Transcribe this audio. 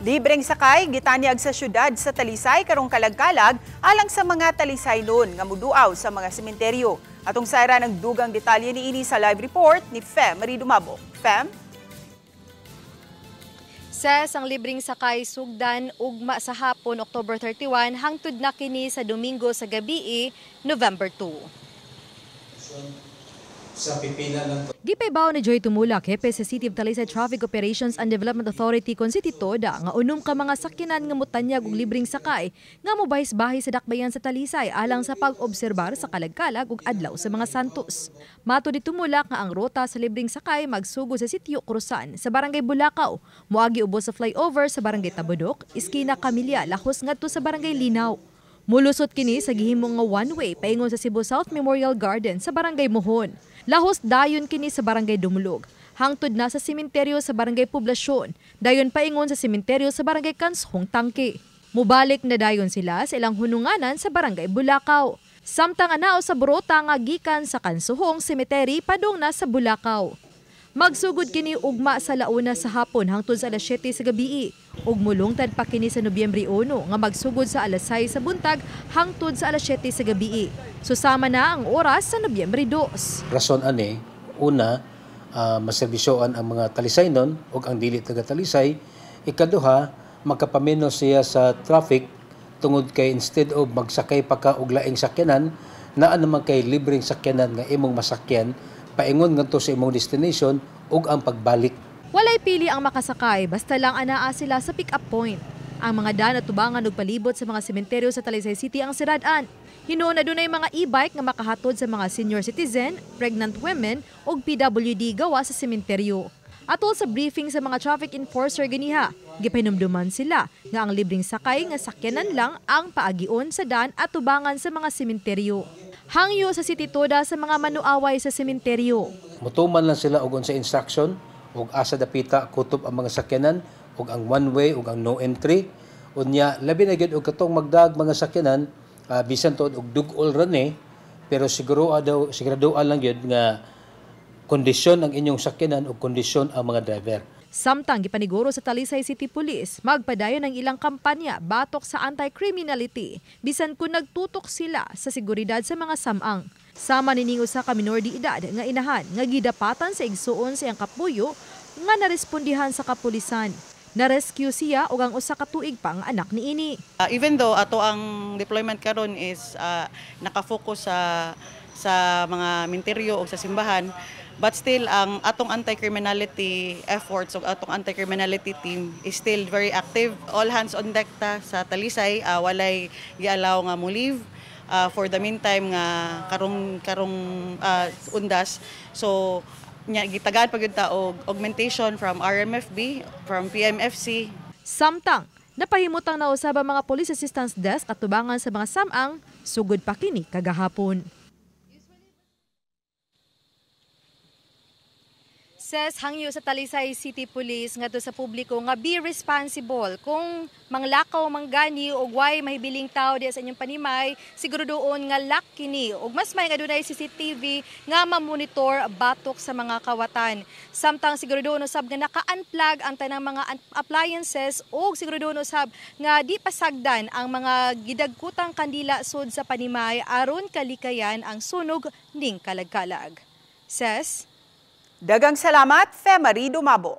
Libreng sakay gitanyag sa syudad sa Talisay karong kalagkalag alang sa mga Talisaynon nga muduaw sa mga sementeryo. Atong sayra ng dugang detalye niini sa live report ni Fem Maridumabo. Fem? Ses ang libreng sakay sugdan ugma sa hapon October 31 hangtod na kini sa Domingo sa gabii November 2. Sa pipila ng Gipaybaw ni Joy Tumulak, hepe sa City of Talisay Traffic Operations and Development Authority kon City Toda nga unom ka mga sakyanan nga mutanyag og libreng sakay nga mobahis-bahis sa dakbayan sa Talisay alang sa pag-obserbar sa kalagkalag ug adlaw sa mga santos. Mato ni Tumulak nga ang rota sa libreng sakay magsugo sa Sitio Cruzan sa Barangay Bulacau, moagi ubos sa flyover sa Barangay Tabudok, Iskina Camilla, lahos ngadto sa Barangay Linaw. Mulusot kini sa gihimong nga one-way paingon sa Cebu South Memorial Garden sa Barangay Mohon. Lahos dayon kini sa Barangay Dumulog. Hangtod na sa sementeryo sa Barangay Poblasyon. Dayon paingon sa sementeryo sa Barangay Kanshong Tangke. Mubalik na dayon sila sa ilang hununganan sa Barangay Bulacau. Samtang anao sa Borota nga gikan sa Kansuhong Cemetery padung na sa Bulacau. Magsugod kini ugma sa launa sa hapon hangtod sa alas 7 sa gabii. Ug mulungtad pa kini sa Nobyembre 1 nga magsugod sa alas 6 sa buntag hangtod sa alas 7 sa gabii. Susama na ang oras sa Nobyembre 2. rason ani, una, maserbisyoan ang mga Talisaynon ug ang dili taga Talisay. Ikaduha, makapamenos siya sa traffic tungod kay instead of magsakay pa ka og laing sakyanan, naa naman kay libreng sakyanan nga imong masakyan paingon ngadto sa imong destination ug ang pagbalik. Walay pili ang makasakay basta lang anaa sila sa pick-up point. Ang mga daan at tubangan ug palibot sa mga sementeryo sa Talisay City ang sirad-an. Hinuon na dunay mga e-bike nga makahatod sa mga senior citizen, pregnant women ug PWD gawa sa sementeryo. Atol sa briefing sa mga traffic enforcer ganiha, gipahinumduman sila nga ang libreng sakay nga sakyanan lang ang paagion sa daan at tubangan sa mga sementeryo. Hangyo sa City Toda sa mga manuaway sa sementeryo. Mutuman lang sila og sa instruction ug asa dapita kutob ang mga sakyanan ug ang one way ug ang no entry. Unya labi na gyud og katong magdag mga sakyanan bisan tuod og dug-ol rani pero siguraduhan lang gyud nga kondisyon ang inyong sakyanan ug kondisyon ang mga driver. Samtang gipaniguro sa Talisay City Police, magpadayon ang ilang kampanya batok sa anti-criminality bisan kung nagtutok sila sa seguridad sa mga samang. Sama nining usa ka minor de edad nga inahan nga gidapatan sa igsuon sa iyang kapuyo nga narespondihan sa kapulisan. Na-rescue siya ug ang usa ka tuig pang anak niini. Even though ato ang deployment karon is nakafocus sa mga menteryo o sa simbahan, but still ang atong anti-criminality efforts o atong anti-criminality team is still very active. All hands on deck ta sa Talisay, walay gialaw nga mo leave for the meantime nga karong undas. So gitagaan pa gyud ta og augmentation from RMFB, from PMFC. Samtang napahimutang nausab ang mga police assistance desk at tubangan sa mga samang sugod pa kini kagahapon. Ses hangyo sa Talisay City Police ngadto sa publiko nga be responsible kung manglakaw manggani og way mahibiling tao di sa inyong panimay, siguro doon nga lock kini ug mas may nga dunay CCTV nga ma-monitor batok sa mga kawatan. Samtang siguro doon usab nga naka-unplug ang tanang mga appliances ug siguro doon usab nga di pasagdan ang mga gidagkutang kandila sud sa panimay aron kalikayan ang sunog ning kalagkalag. Ses Dagang salamat, Fem Maridumabo.